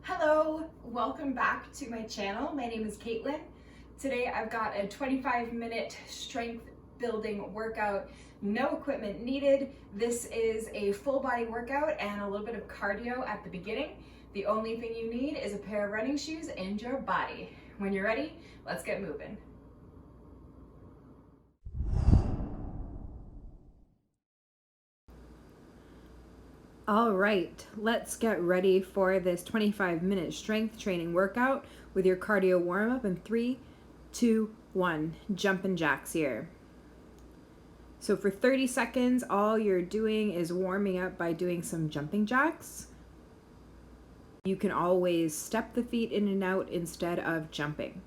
Hello, welcome back to my channel. My name is Caitlin. Today I've got a 25-minute strength building workout, no equipment needed. This is a full body workout and a little bit of cardio at the beginning. The only thing you need is a pair of running shoes and your body. When you're ready, let's get moving. All right, let's get ready for this 25-minute strength training workout with your cardio warm-up in 3, 2, 1. Jumping jacks here. So for 30 seconds, all you're doing is warming up by doing some jumping jacks. You can always step the feet in and out instead of jumping.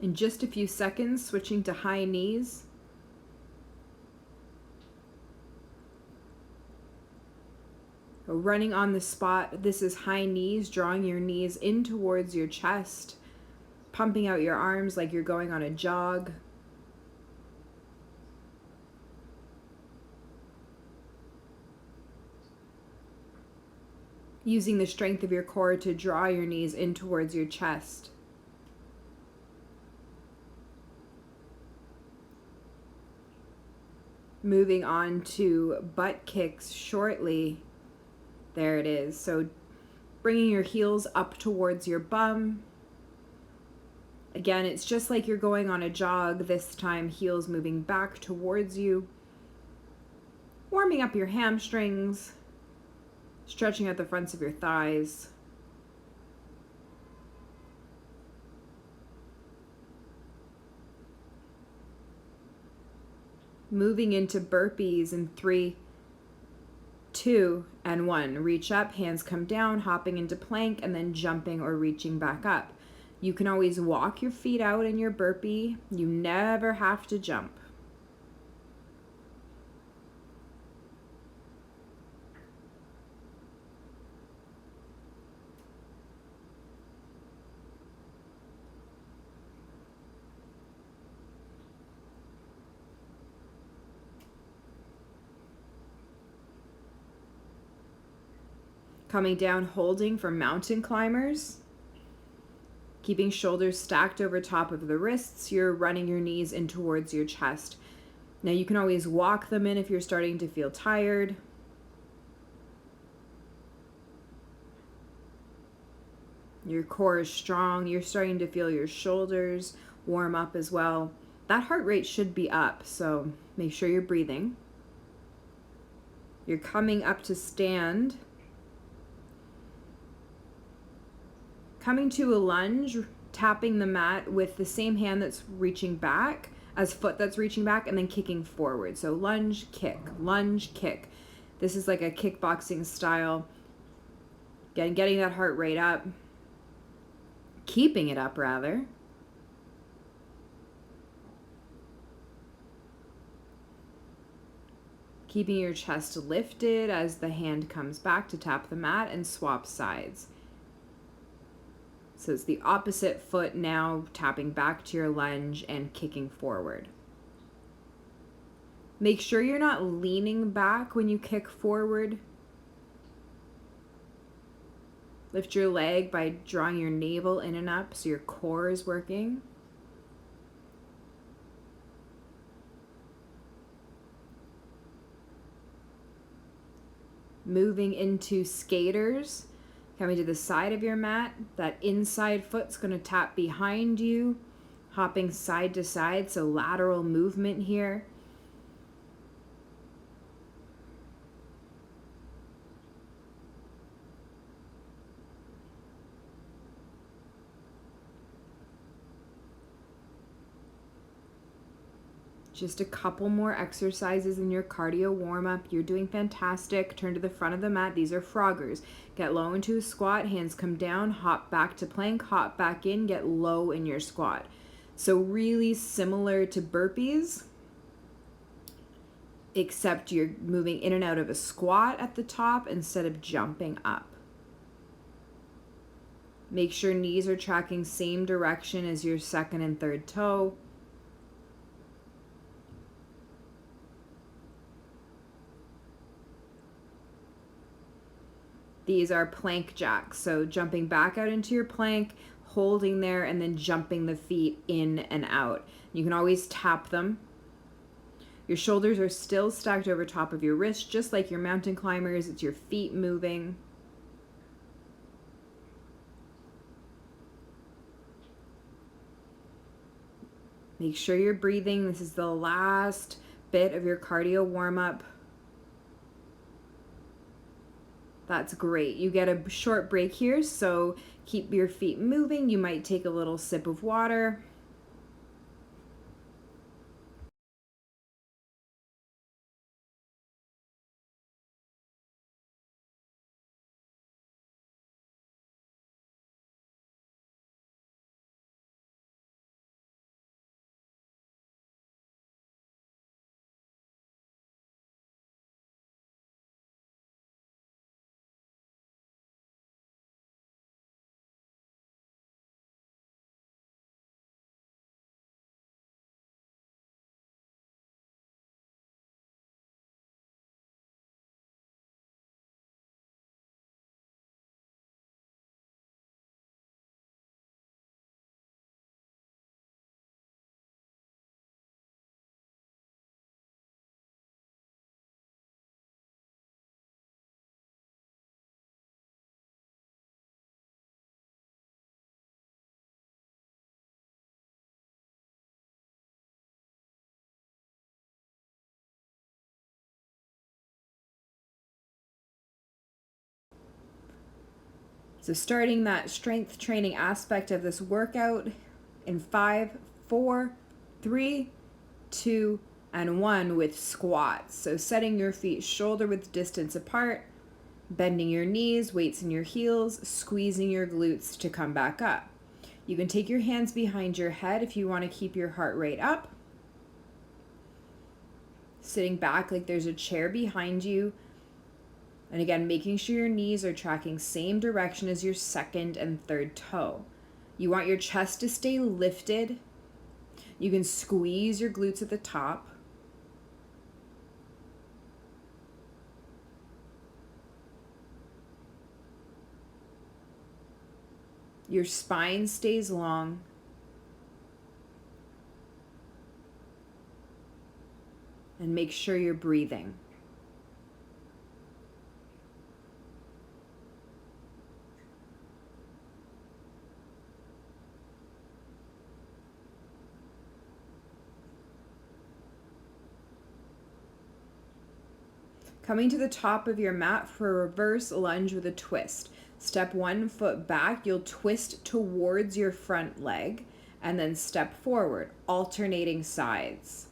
In just a few seconds, switching to high knees. Running on the spot, this is high knees, drawing your knees in towards your chest, pumping out your arms like you're going on a jog. Using the strength of your core to draw your knees in towards your chest. Moving on to butt kicks shortly. There it is. So bringing your heels up towards your bum. Again, it's just like you're going on a jog, this time heels moving back towards you. Warming up your hamstrings, stretching out the fronts of your thighs. Moving into burpees in 3, 2, and 1. Reach up, hands come down, hopping into plank, and then jumping or reaching back up. You can always walk your feet out in your burpee. You never have to jump. Coming down, holding for mountain climbers. Keeping shoulders stacked over top of the wrists, you're running your knees in towards your chest. Now you can always walk them in if you're starting to feel tired. Your core is strong. You're starting to feel your shoulders warm up as well. That heart rate should be up, so make sure you're breathing. You're coming up to stand. Coming to a lunge, tapping the mat with the same hand that's reaching back as foot that's reaching back, and then kicking forward. So lunge, kick, lunge, kick. This is like a kickboxing style. Again, getting that heart rate up. Keeping it up, rather. Keeping your chest lifted as the hand comes back to tap the mat and swap sides. So it's the opposite foot now, tapping back to your lunge and kicking forward. Make sure you're not leaning back when you kick forward. Lift your leg by drawing your navel in and up so your core is working. Moving into skaters. Coming to the side of your mat, that inside foot's going to tap behind you, hopping side to side, so lateral movement here. Just a couple more exercises in your cardio warm-up. You're doing fantastic. Turn to the front of the mat. These are froggers. Get low into a squat. Hands come down. Hop back to plank. Hop back in. Get low in your squat. So really similar to burpees, except you're moving in and out of a squat at the top instead of jumping up. Make sure knees are tracking same direction as your second and third toe. These are plank jacks. So jumping back out into your plank, holding there, and then jumping the feet in and out. You can always tap them. Your shoulders are still stacked over top of your wrists, just like your mountain climbers. It's your feet moving. Make sure you're breathing. This is the last bit of your cardio warm-up. That's great. You get a short break here, so keep your feet moving. You might take a little sip of water. So starting that strength training aspect of this workout in 5, 4, 3, 2, and 1 with squats. So setting your feet shoulder width distance apart, bending your knees, weights in your heels, squeezing your glutes to come back up. You can take your hands behind your head if you want to keep your heart rate up. Sitting back like there's a chair behind you. And again, making sure your knees are tracking same direction as your second and third toe. You want your chest to stay lifted. You can squeeze your glutes at the top. Your spine stays long. And make sure you're breathing. Coming to the top of your mat for a reverse lunge with a twist. Step 1 foot back, you'll twist towards your front leg, and then step forward, alternating sides.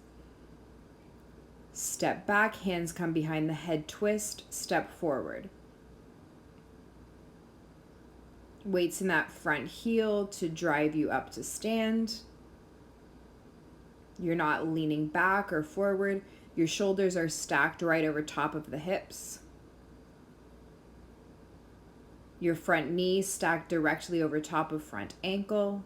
Step back, hands come behind the head, twist, step forward. Weights in that front heel to drive you up to stand. You're not leaning back or forward. Your shoulders are stacked right over top of the hips. Your front knee stacked directly over top of front ankle.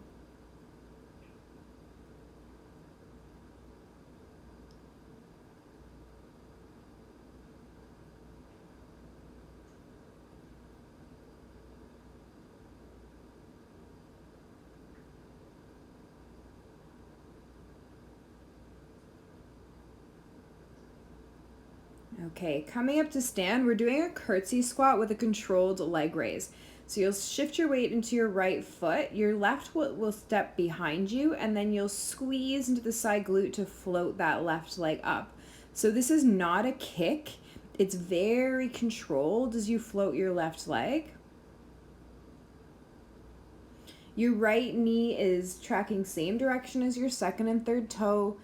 Okay, coming up to stand, we're doing a curtsy squat with a controlled leg raise. So you'll shift your weight into your right foot, your left will step behind you, and then you'll squeeze into the side glute to float that left leg up. So this is not a kick, it's very controlled as you float your left leg. Your right knee is tracking same direction as your second and third toe.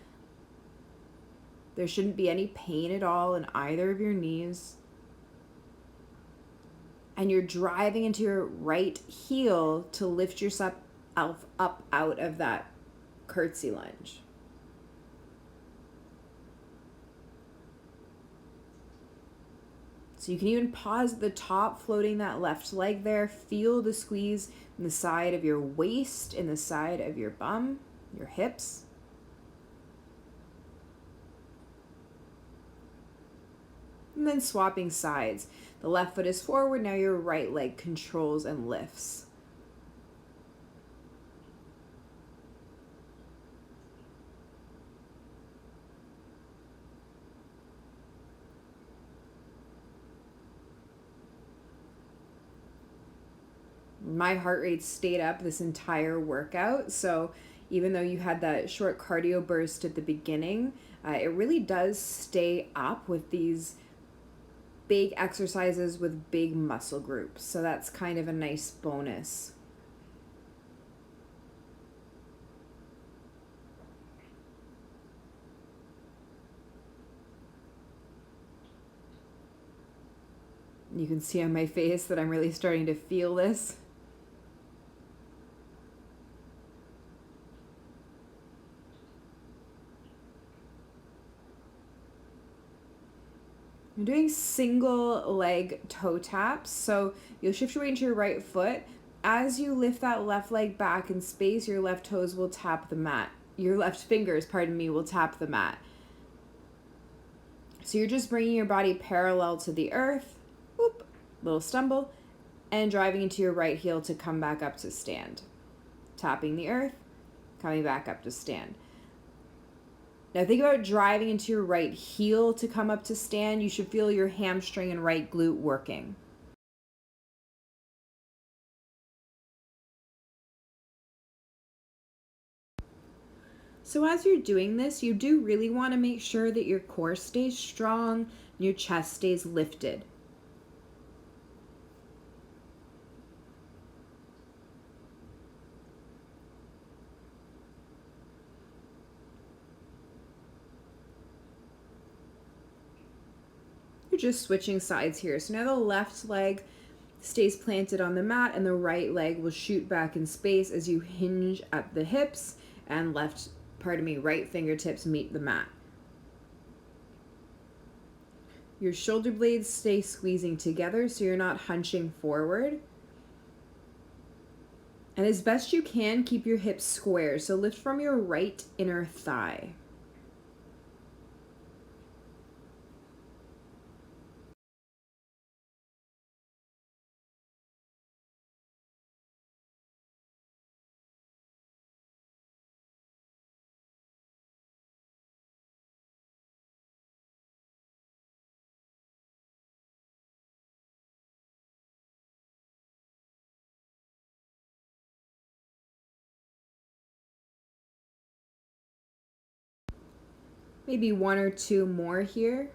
There shouldn't be any pain at all in either of your knees. And you're driving into your right heel to lift yourself up out of that curtsy lunge. So you can even pause at the top, floating that left leg there. Feel the squeeze in the side of your waist, in the side of your bum, your hips. And then swapping sides. The left foot is forward. Now your right leg controls and lifts. My heart rate stayed up this entire workout, so even though you had that short cardio burst at the beginning, it really does stay up with these big exercises with big muscle groups. So that's kind of a nice bonus. You can see on my face that I'm really starting to feel this. I'm doing single leg toe taps. So you'll shift your weight into your right foot. As you lift that left leg back in space, your left toes will tap the mat. Your left fingers, pardon me, will tap the mat. So you're just bringing your body parallel to the earth. Whoop, little stumble. And driving into your right heel to come back up to stand. Tapping the earth, coming back up to stand. Now think about driving into your right heel to come up to stand. You should feel your hamstring and right glute working. So as you're doing this, you do really want to make sure that your core stays strong and your chest stays lifted. You're just switching sides here. So now the left leg stays planted on the mat and the right leg will shoot back in space as you hinge at the hips and right fingertips meet the mat. Your shoulder blades stay squeezing together so you're not hunching forward. And as best you can, keep your hips square. So lift from your right inner thigh. Maybe one or two more here.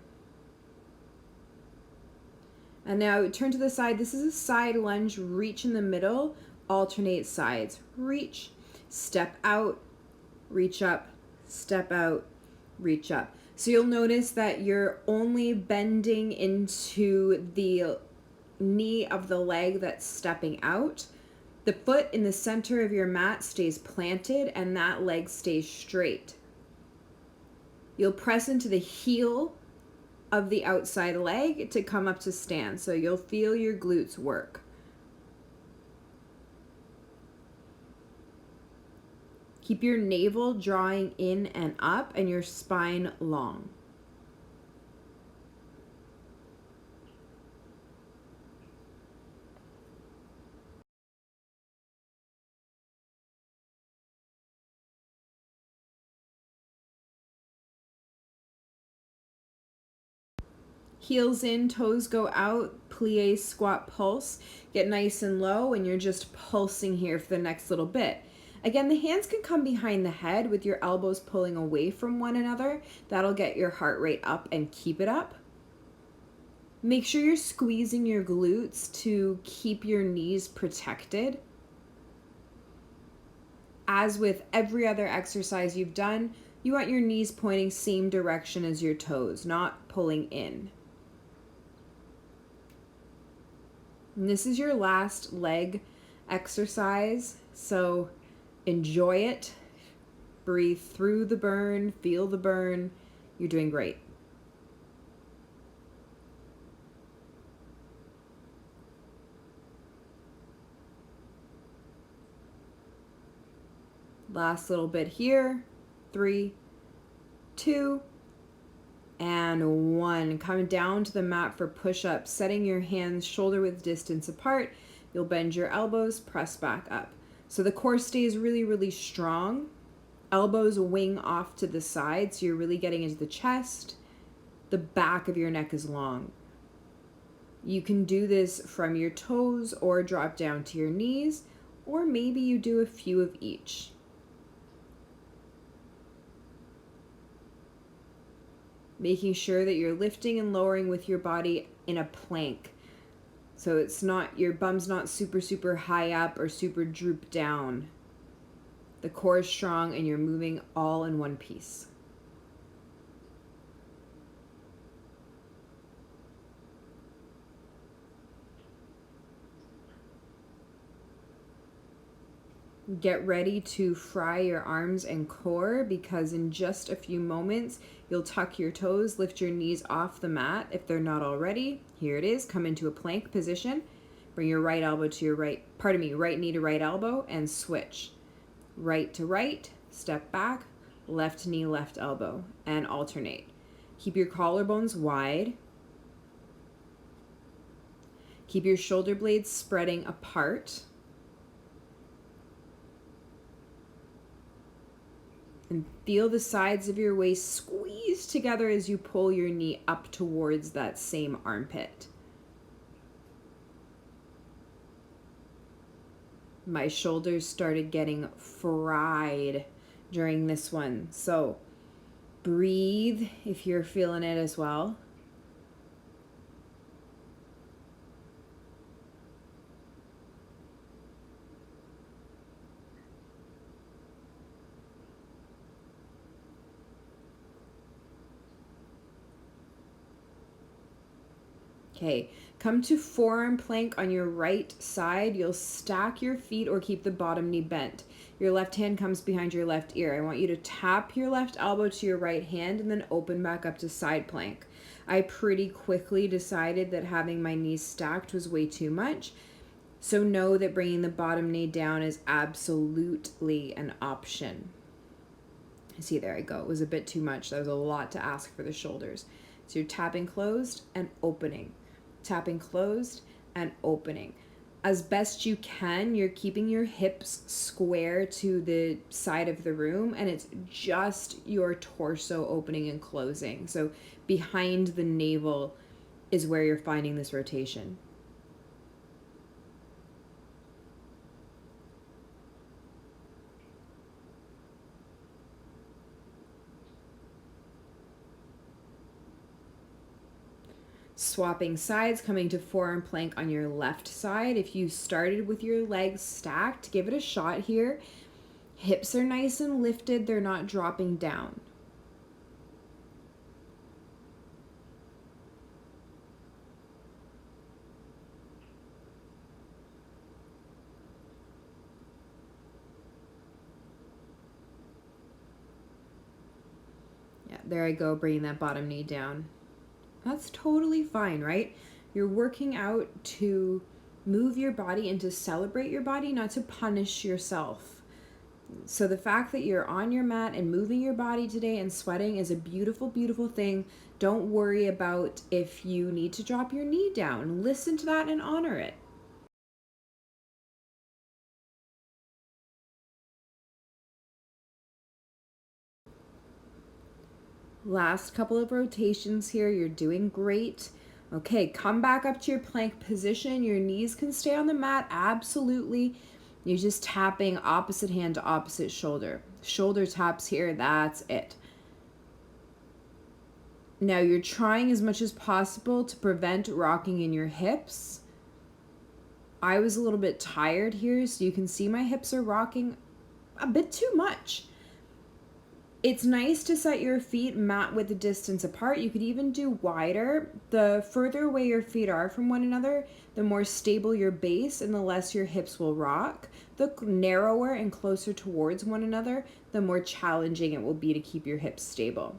And now turn to the side. This is a side lunge. Reach in the middle, alternate sides. Reach, step out, reach up, step out, reach up. So you'll notice that you're only bending into the knee of the leg that's stepping out. The foot in the center of your mat stays planted and that leg stays straight. You'll press into the heel of the outside leg to come up to stand. So you'll feel your glutes work. Keep your navel drawing in and up and your spine long. Heels in, toes go out, plie, squat, pulse. Get nice and low and you're just pulsing here for the next little bit. Again, the hands can come behind the head with your elbows pulling away from one another. That'll get your heart rate up and keep it up. Make sure you're squeezing your glutes to keep your knees protected. As with every other exercise you've done, you want your knees pointing same direction as your toes, not pulling in. And this is your last leg exercise, so enjoy it. Breathe through the burn, feel the burn. You're doing great. Last little bit here. 3, 2, and 1. Come down to the mat for push-ups, setting your hands shoulder width distance apart. You'll bend your elbows, press back up. So the core stays really, really strong. Elbows wing off to the side, so you're really getting into the chest. The back of your neck is long. You can do this from your toes or drop down to your knees, or maybe you do a few of each. Making sure that you're lifting and lowering with your body in a plank. So it's not, your bum's not super, super high up or super drooped down. The core is strong and you're moving all in one piece. Get ready to fry your arms and core, because in just a few moments, you'll tuck your toes, lift your knees off the mat if they're not already. Here it is. Come into a plank position. Bring your right elbow to your right knee to right elbow, and switch. Right to right, step back, left knee, left elbow, and alternate. Keep your collarbones wide. Keep your shoulder blades spreading apart. And feel the sides of your waist squeeze together as you pull your knee up towards that same armpit. My shoulders started getting fried during this one. So breathe if you're feeling it as well. Okay, come to forearm plank on your right side. You'll stack your feet or keep the bottom knee bent. Your left hand comes behind your left ear. I want you to tap your left elbow to your right hand and then open back up to side plank. I pretty quickly decided that having my knees stacked was way too much. So know that bringing the bottom knee down is absolutely an option. See, there I go. It was a bit too much. That was a lot to ask for the shoulders. So you're tapping closed and opening. Tapping closed and opening. As best you can, you're keeping your hips square to the side of the room, and it's just your torso opening and closing. So behind the navel is where you're finding this rotation. Swapping sides, coming to forearm plank on your left side. If you started with your legs stacked, give it a shot here. Hips are nice and lifted, they're not dropping down. Yeah, there I go, bringing that bottom knee down. That's totally fine, right? You're working out to move your body and to celebrate your body, not to punish yourself. So the fact that you're on your mat and moving your body today and sweating is a beautiful, beautiful thing. Don't worry about if you need to drop your knee down. Listen to that and honor it. Last couple of rotations here. You're doing great. Okay, come back up to your plank position. Your knees can stay on the mat, absolutely. You're just tapping opposite hand to opposite shoulder. Shoulder taps here, that's it. Now you're trying as much as possible to prevent rocking in your hips. I was a little bit tired here, so you can see my hips are rocking a bit too much. It's nice to set your feet mat width distance apart. You could even do wider. The further away your feet are from one another, the more stable your base and the less your hips will rock. The narrower and closer towards one another, the more challenging it will be to keep your hips stable.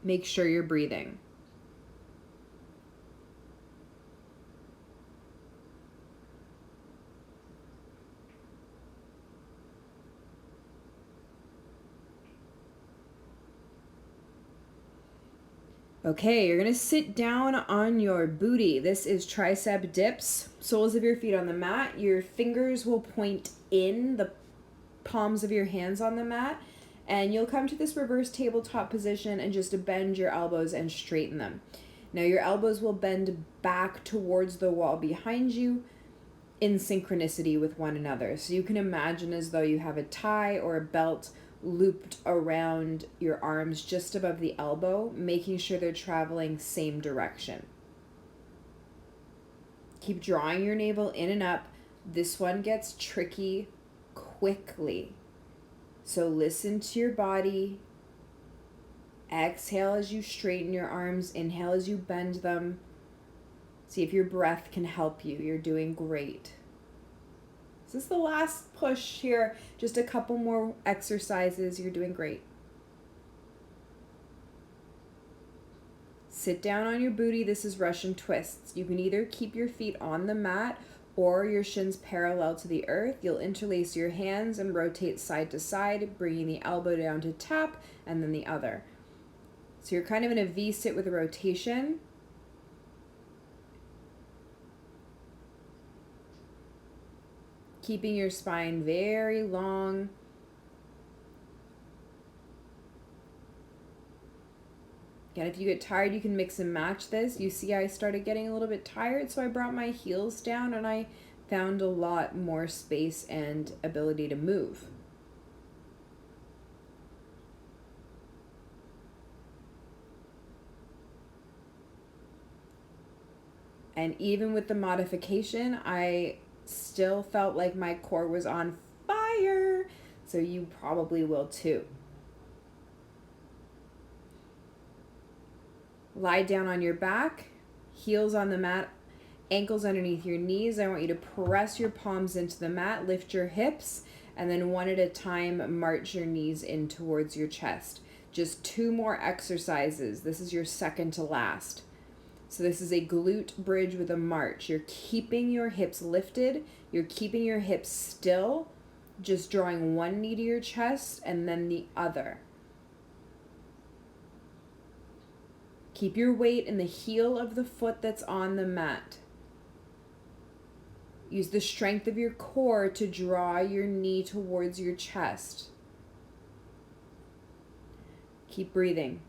Make sure you're breathing. Okay, you're gonna sit down on your booty. This is tricep dips. Soles of your feet on the mat. Your fingers will point in, the palms of your hands on the mat, and you'll come to this reverse tabletop position and just bend your elbows and straighten them. Now your elbows will bend back towards the wall behind you in synchronicity with one another. So you can imagine as though you have a tie or a belt looped around your arms just above the elbow, making sure they're traveling same direction. Keep drawing your navel in and up. This one gets tricky quickly. So listen to your body. Exhale as you straighten your arms. Inhale as you bend them. See if your breath can help you. You're doing great. This is the last push here. Just a couple more exercises. You're doing great. Sit down on your booty. This is Russian twists. You can either keep your feet on the mat or your shins parallel to the earth. You'll interlace your hands and rotate side to side, bringing the elbow down to tap and then the other. So you're kind of in a V-sit with a rotation. Keeping your spine very long. Again, if you get tired, you can mix and match this. You see I started getting a little bit tired, so I brought my heels down and I found a lot more space and ability to move. And even with the modification, I still felt like my core was on fire. So you probably will too. Lie down on your back, heels on the mat, ankles underneath your knees. I want you to press your palms into the mat, lift your hips, and then one at a time, march your knees in towards your chest. Just 2 more exercises. This is your second to last. So this is a glute bridge with a march. You're keeping your hips lifted. You're keeping your hips still, just drawing one knee to your chest and then the other. Keep your weight in the heel of the foot that's on the mat. Use the strength of your core to draw your knee towards your chest. Keep breathing.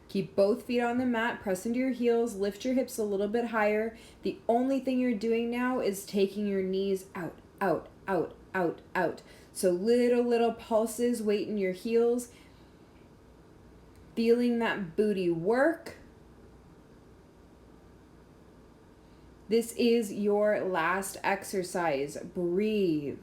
Keep both feet on the mat, press into your heels, lift your hips a little bit higher. The only thing you're doing now is taking your knees out, out, out, out, out. So little pulses, weight in your heels. Feeling that booty work. This is your last exercise. Breathe.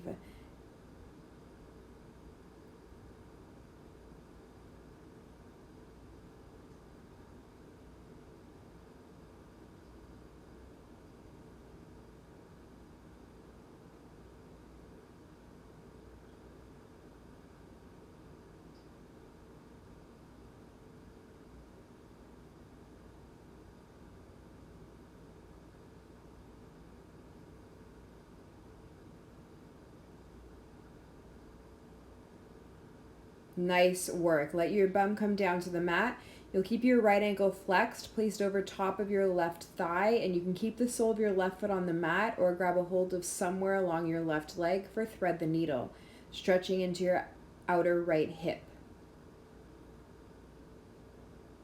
Nice work. Let your bum come down to the mat. You'll keep your right ankle flexed, placed over top of your left thigh, and you can keep the sole of your left foot on the mat or grab a hold of somewhere along your left leg for thread the needle, stretching into your outer right hip.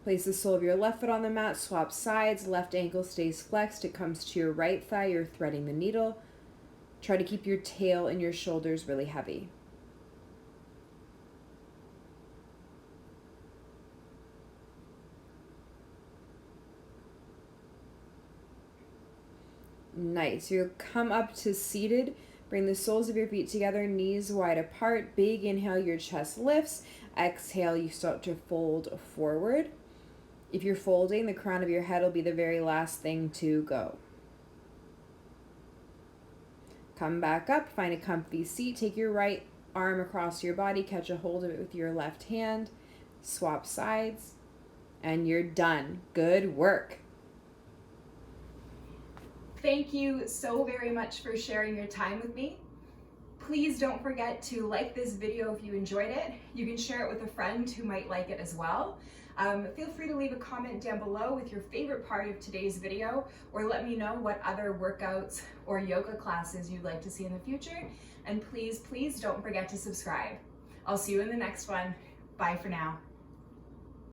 Place the sole of your left foot on the mat, swap sides, left ankle stays flexed, it comes to your right thigh, you're threading the needle. Try to keep your tail and your shoulders really heavy. Nice. You'll come up to seated. Bring the soles of your feet together, knees wide apart. Big inhale, your chest lifts. Exhale, you start to fold forward. If you're folding, the crown of your head will be the very last thing to go. Come back up, find a comfy seat. Take your right arm across your body, catch a hold of it with your left hand, swap sides, and you're done. Good work. Thank you so very much for sharing your time with me. Please don't forget to like this video if you enjoyed it. You can share it with a friend who might like it as well. Feel free to leave a comment down below with your favorite part of today's video, or let me know what other workouts or yoga classes you'd like to see in the future. And please, please don't forget to subscribe. I'll see you in the next one. Bye for now.